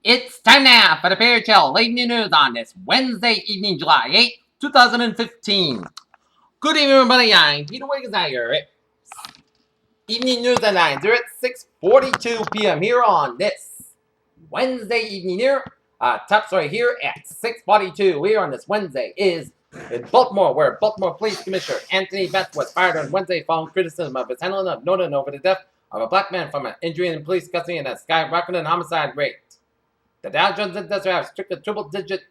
It's time now for the Fairy Tale Late News on this Wednesday evening, July 8th, 2015. Good evening, everybody. I'm Peter Wiggins. Here at Evening News at 9 at 6:42 p.m. here on this Wednesday evening here. Top story here at 6:42 here on this Wednesday is in Baltimore, where Baltimore Police Commissioner Anthony Beth was fired on Wednesday following criticism of his handling of noting over the death of a black man from an injury in police custody and a skyrocketing homicide rate. The Dow Jones Industrial Average took a triple-digit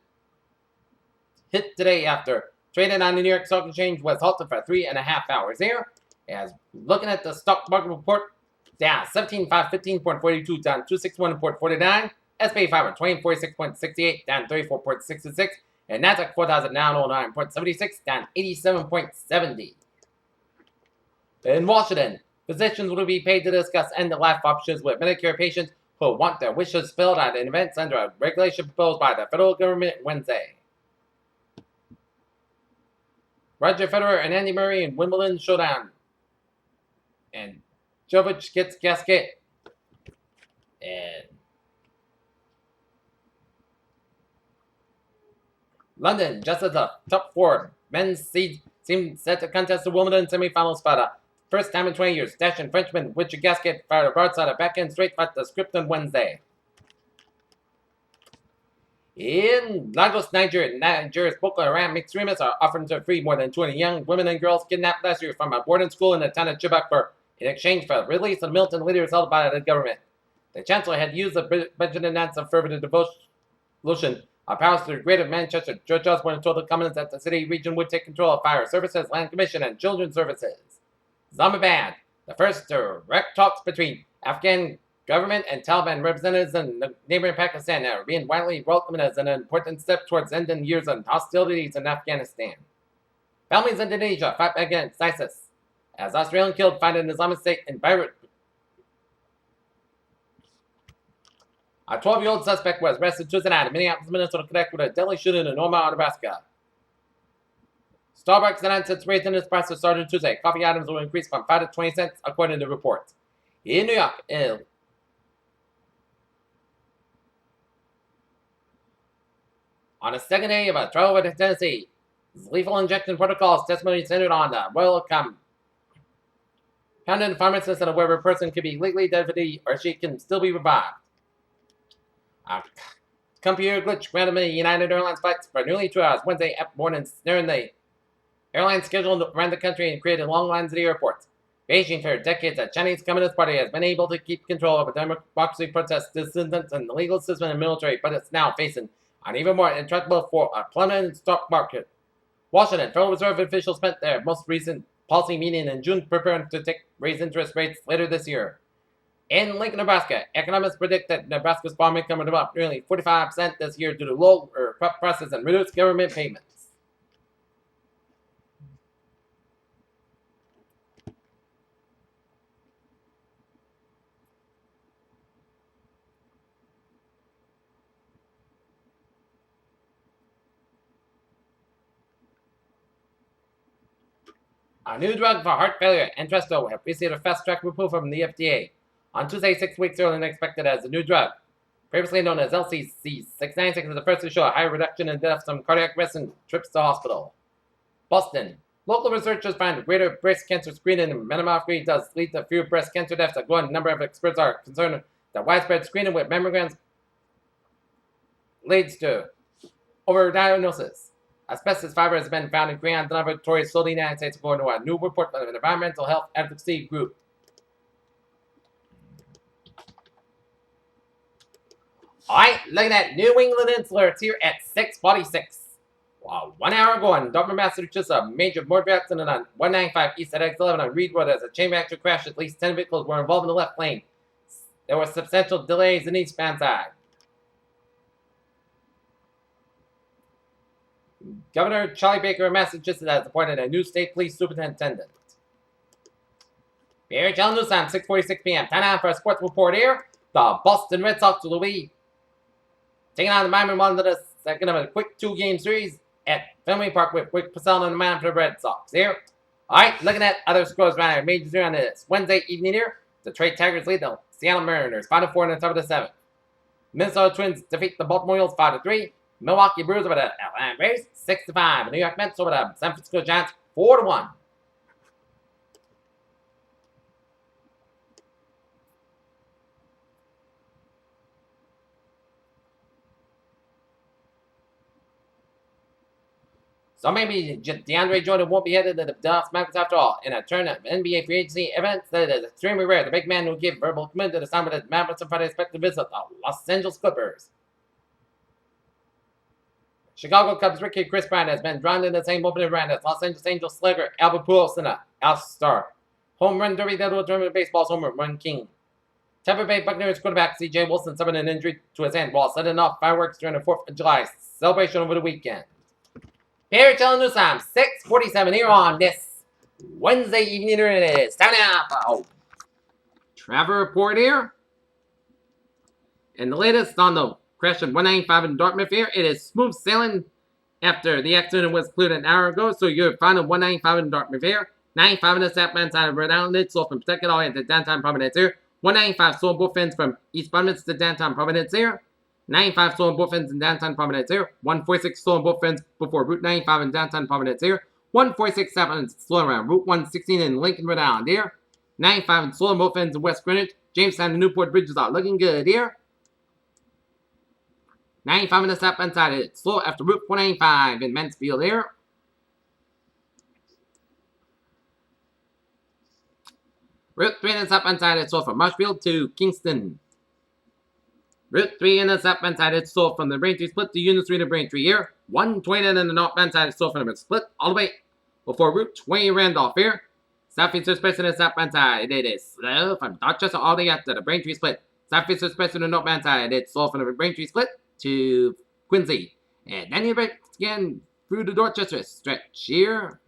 hit today after trading on the New York Stock Exchange was halted for 3.5 hours here. As looking at the stock market report, down 15.42, down 261.49. S&P 500 2046.68, down 34.66, and Nasdaq 4,909.76, down 87.70. In Washington, physicians will be paid to discuss end-of-life options with Medicare patients who want their wishes filled at events under a regulation proposed by the federal government Wednesday. Roger Federer and Andy Murray in Wimbledon showdown. And Djokovic gets gasket. And London, just as the top four men's seed seemed set to contest the Wimbledon semifinals for the first time in 20 years. Dashing Frenchman Richard Gasquet fired a broadside of backhand straight at the script on Wednesday. In Lagos, Nigeria's Boko Haram extremists are offering to free more than 20 young women and girls kidnapped last year from a boarding school in the town of Chibok in exchange for the release of militant leaders held by the government. The chancellor had used the budget announced of fervent devotion of powers to the Greater Manchester. George Osborne told the Commons that the city region would take control of fire services, land commission, and children's services. Islamabad, the first direct talks between Afghan government and Taliban representatives in neighboring Pakistan are being widely welcomed as an important step towards ending years of hostilities in Afghanistan. Families in Indonesia fight back against ISIS, as Australian killed fighting Islamic State in Beirut. A 12-year-old suspect was arrested Tuesday night in Minneapolis, Minnesota, connected with a deadly shooting in Omaha, Nebraska. Starbucks announced its raising its prices starting Tuesday. Coffee items will increase from 5 to 20 cents, according to reports. In New York, on the second day of a trial with Tennessee, lethal injection protocols testimony centered on the royal compounded pharmacist and whether a person can be legally dead or she can still be revived. A computer glitch randomly United Airlines flights for nearly 2 hours Wednesday morning, snaring the airline scheduled around the country and created long lines at the airports. Beijing, for decades, the Chinese Communist Party has been able to keep control over democracy protests, dissidents, and the legal system and military, but it's now facing an even more intractable for a plummeting stock market. Washington, Federal Reserve officials spent their most recent policy meeting in June preparing to raise interest rates later this year. In Lincoln, Nebraska, economists predict that Nebraska's farm income will drop nearly 45% this year due to lower crop prices and reduced government payments. A new drug for heart failure, Entresto, have received a fast-track approval from the FDA. On Tuesday, 6 weeks earlier than expected as a new drug. Previously known as LCC696, was the first to show a high reduction in deaths from cardiac arrest and trips to hospital. Boston. Local researchers find greater breast cancer screening and mammography does lead to fewer breast cancer deaths. A growing number of experts are concerned that widespread screening with mammograms leads to overdiagnosis. Asbestos fiber has been found in Greyhound laboratories sold in the United States, according to a new report by the Environmental Health Advocacy Group. Alright, looking at New England Insulars here at 6:46. 1 hour ago in Dublin, Massachusetts, a major motor accident on 195 East at X11 on Reed Road as a chain reaction crashed. At least 10 vehicles were involved in the left lane. There were substantial delays in eastbound side. Governor Charlie Baker of Massachusetts has appointed a new state police superintendent. Here, Channel News Time, 6:46 p.m. Time now for a sports report here. The Boston Red Sox will be taking on the Miami Marlins, second of a quick 2-game series at Fenway Park with Rick Porcello on the mound for the Red Sox here. Alright, looking at other scores around here. Majors here on this Wednesday evening here. The Detroit Tigers lead the Seattle Mariners 5-4 in the top of the 7th. Minnesota Twins defeat the Baltimore Orioles 5-3. Milwaukee Brewers over the Atlanta Braves 6-5. New York Mets over the San Francisco Giants 4-1. So maybe DeAndre Jordan won't be headed to the Dallas Mavericks after all. In a turn of NBA free agency events that is extremely rare, the big man who gave verbal commitment to the sign with the Mavericks on Friday expect to visit the Los Angeles Clippers. Chicago Cubs rookie Chris Bryant has been drawn in the same opening round as Los Angeles Angels slugger Albert Pujols in a All-Star home run derby that will determine baseball's home run king. Tampa Bay Buccaneers quarterback C.J. Wilson suffered an injury to his hand while setting off fireworks during the 4th of July celebration over the weekend. Here, telling news time, 6:47 here on this Wednesday evening. It is time now for travel report here. And the latest on the crash of 195 in Dartmouth here, it is smooth sailing after the accident was cleared an hour ago. So you're finding 195 in Dartmouth here, 95 in the southbound side of Rhode Island. It's all from Pawtucket all the way to downtown Providence here. 195 sold both ends from East Providence to downtown Providence here. 95 stolen both ends in downtown Providence here. 146 stolen both ends before Route 95 in downtown Providence here. 146 stolen around Route 116 in Lincoln, Rhode Island here. 95 stolen both ends in West Greenwich. Jamestown and Newport bridges are looking good here. 95 in the southbound side. It's slow after Route 195 in Mansfield here. Route 3 in the southbound side. It's slow from Marshfield to Kingston. Route 3 in the southbound side, it's sold from the Braintree Split to Union Street to Braintree here. 120 in the northbound side, it's sold from the Split all the way before Route 20 Randolph here. Southeast Express in the southbound side, it is slow from Dorchester all the way up to the Braintree Split. Southeast Express in the northbound side, it's sold from the Braintree Split to Quincy. And then you break again through the Dorchester stretch here.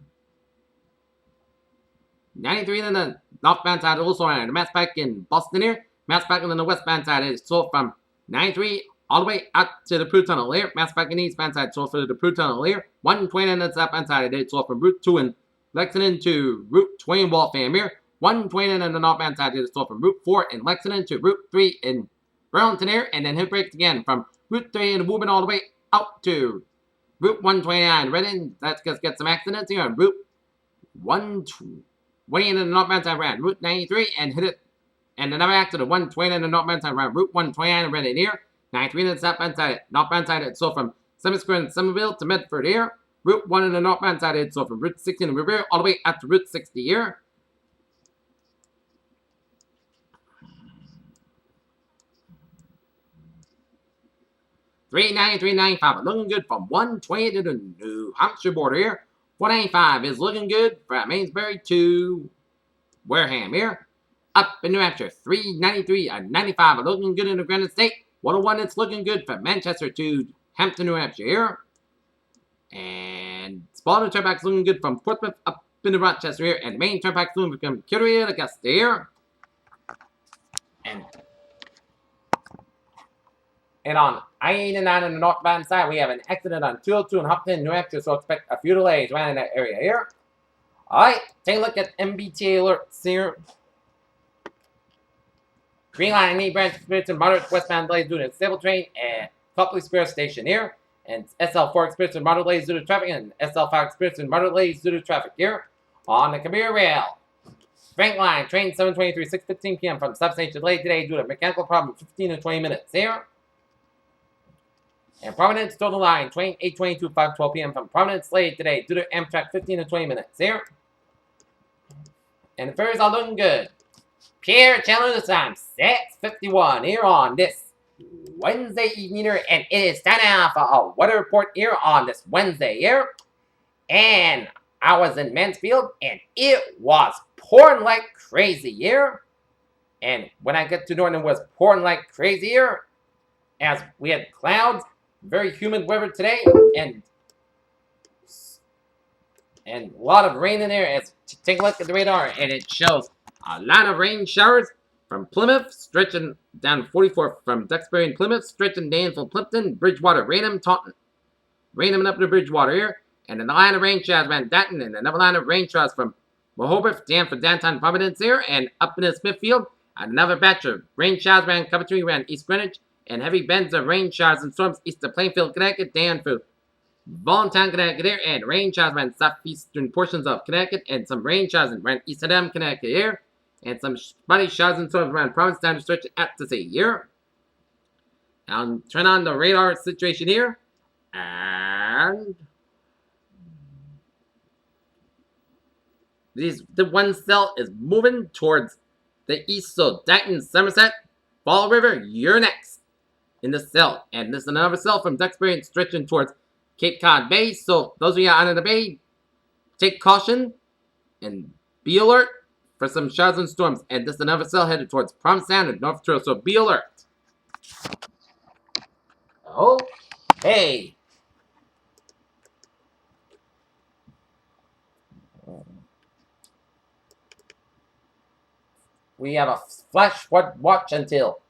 93 in the northbound side, also around the Mass Pike in Boston here. Mass Pike in the westbound side, it's sold from 93 all the way out to the Prue Tunnel here. Mass Pike in the eastbound side, sold for the Prue Tunnel here. 120 in the southbound side, it's sold from Route 2 in Lexington to Route 20 in Waltham here. 120 in the northbound side, it's sold from Route 4 in Lexington to Route 3 in Burlington here. And then it breaks again from Route 3 in Woburn all the way out to Route 129. Reading, let's just get some accidents here on Route 120 in the northbound side around Route 93 and hit it. And another accident, 120 in the northbound side around Route 129 Reading here. 93 in the southbound side, northbound side, it's sold from Summit Square in Somerville to Medford here. Route 1 in the northbound side, it's sold from Route 16 in Revere all the way up to Route 60 here. $393.95 looking good from 120 to the New Hampshire border here. 495 is looking good from Amesbury to Wareham here. Up in New Hampshire, $393 and $95 looking good in the Granite State. 101 it's looking good from Manchester to Hampton, New Hampshire here. And Spalding Turnpike's looking good from Portsmouth up into Rochester here. And the main Turnpike's looking good from Kittery to Augusta here. And on I-89 on the northbound side, we have an accident on 202 in Hopkins, New Hampshire, so expect a few delays around in that area here. Alright, take a look at MBTA alerts here. Green Line and E branch experiencing moderate westbound delays due to a stable train at Copley Square Station here. And SL4 experiencing moderate delays due to traffic, and SL5 experiencing moderate delays due to traffic here. On the Kabir Rail, Frank Line, train 723, 6:15 p.m. from substation delayed today due to a mechanical problem, 15 to 20 minutes here. And Providence Total Line, train 822, 5:12 p.m. from Providence delayed today due to Amtrak, 15 to 20 minutes here. And the ferries are looking good. Pierre Chandler this time, 6:51 here on this Wednesday evening here, and it is time now for a weather report here on this Wednesday here. And I was in Mansfield, and it was pouring like crazy here. And when I get to Norton, it was pouring like crazy here, as we had clouds, very humid weather today, and a lot of rain in there. As take a look at the radar, and it shows a lot of rain showers from Plymouth, stretching down 44 from Duxbury and Plymouth, stretching down from Plimpton, Bridgewater, Raynham, Taunton. Raynham and up to Bridgewater here. And then a line of rain showers around Dayton, and another line of rain showers from Rehoboth down for downtown Providence here, and up into Smithfield. And another batch of rain showers around Coventry, around East Greenwich, and heavy bends of rain showers and storms east of Plainfield, Connecticut, down through Voluntown, Connecticut here, and rain showers around southeastern portions of Connecticut, and some rain showers around east of them, Connecticut here, and some spotty showers and storms around Provincetown, stretch out to sea here. I'll turn on the radar situation here, and the one cell is moving towards the east, so Dighton, Somerset, Fall River, you're next in the cell. And this is another cell from Duxbury and stretching towards Cape Cod Bay. So those of you out in the bay, take caution and be alert for some showers and storms. And this is another cell headed towards Provincetown and North Trail, so be alert. Okay. We have a flash flood watch until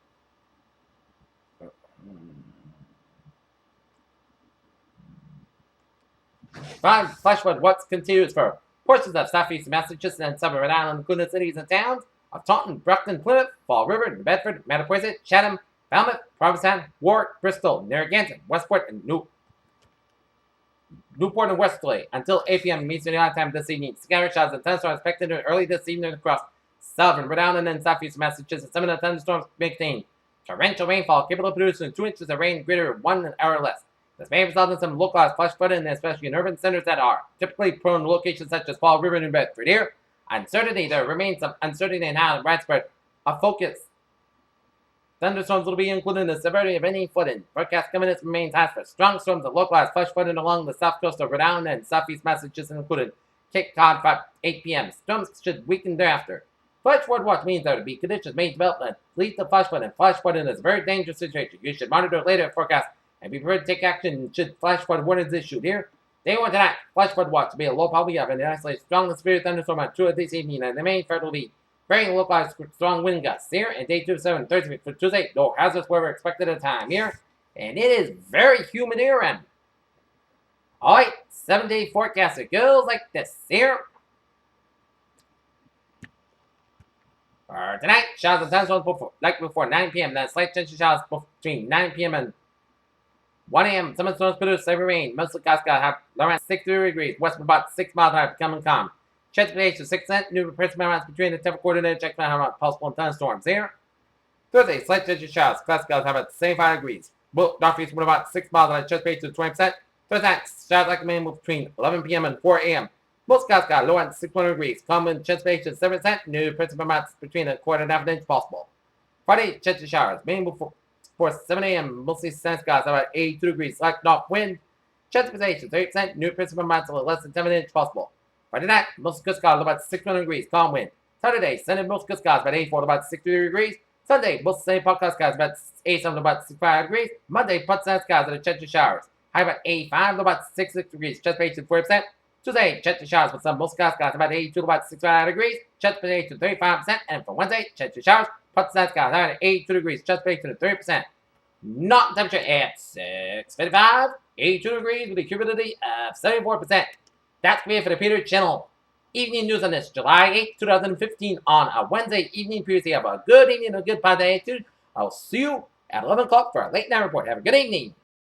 flash flood watch continues for portions of southeast Massachusetts and some of Rhode Island, including cities and towns of Taunton, Brockton, Plymouth, Fall River, New Bedford, Mattapoisett, Chatham, Falmouth, Provincetown, Warwick, Bristol, Narragansett, Westport, and Newport and Westerly until 8 p.m. Eastern Daylight Time this evening. Scattered showers and thunderstorms expected early this evening across southern Rhode Island and southeast Massachusetts. Some of the thunderstorms contain torrential rainfall capable of producing 2 inches of rain greater than 1 hour or less. This may result in some localized flash flooding, especially in urban centers that are typically prone to locations such as Fall River and New Bedford. Here, uncertainty. There remains some uncertainty in how widespread a focus. Thunderstorms will be included in the severity of any flooding. Forecast coming in remains high for strong storms of localized flash flooding along the south coast of Rhode Island and southeast Massachusetts, including Cape Cod by 8 p.m. Storms should weaken thereafter. Flash flood watch means there will be conditions may develop that lead to flash flooding. Flash flooding is a very dangerous situation. You should monitor later forecast and be prepared to take action should flash flood warnings issued. Here, day 1 tonight, flash flood watch will be a low probability of an isolated strong and severe thunderstorm on 2 of this evening, and the main threat will be very localized strong wind gusts here. And day 2 7 Thursday for Tuesday, no hazardous weather expected at a time here, and it is very humid here. And alright, 7-day forecast, it goes like this here. For tonight, showers and thunderstorms before 9 p.m. Then slight chance of showers between 9 p.m. and 1 a.m. Some storms produce heavy rain. Mostly skies have around 63 degrees. West of about 6 miles an hour, becoming calm. Precipitation 6%. New principal amounts between the temper coordinated check how about possible thunderstorms here. Thursday, slight chance of showers. Cloud skies have about 75 degrees. Northeast wind about 6 miles an hour. Precipitation 20%. Thursday night, showers likely may move between 11 p.m. and 4 a.m. Most skies got low at 600 degrees. Calm wind precipitation 7%. New principal amounts between a quarter and half an inch possible. Friday, chance of showers. May move for 7 a.m. Mostly sun skies about 82 degrees. Slight north wind. Chance of precipitation 30%. New principal amounts of less than 7 inch possible. Friday night, most good skies about 600 degrees. Calm wind. Saturday, Sunday, most good skies about 84 to about 63 degrees. Sunday, most sunny podcast skies about 87 to about 65 degrees. Monday, part sun skies at a chance of showers. High about 85 to about 66 degrees. Chance of precipitation 40%. Tuesday, chance of showers with some most skies about 82 to about 65 degrees. Chance of precipitation 35%. And for Wednesday, chance of showers. Part sun skies at 82 degrees. Chance of precipitation 30%. Not temperature at 6:55, 82 degrees with a humidity of 74%. That's great for the Peter Channel. Evening news on this July 8th, 2015 on a Wednesday evening. Previously, have a good evening and a good positive attitude. I'll see you at 11 o'clock for a late night report. Have a good evening.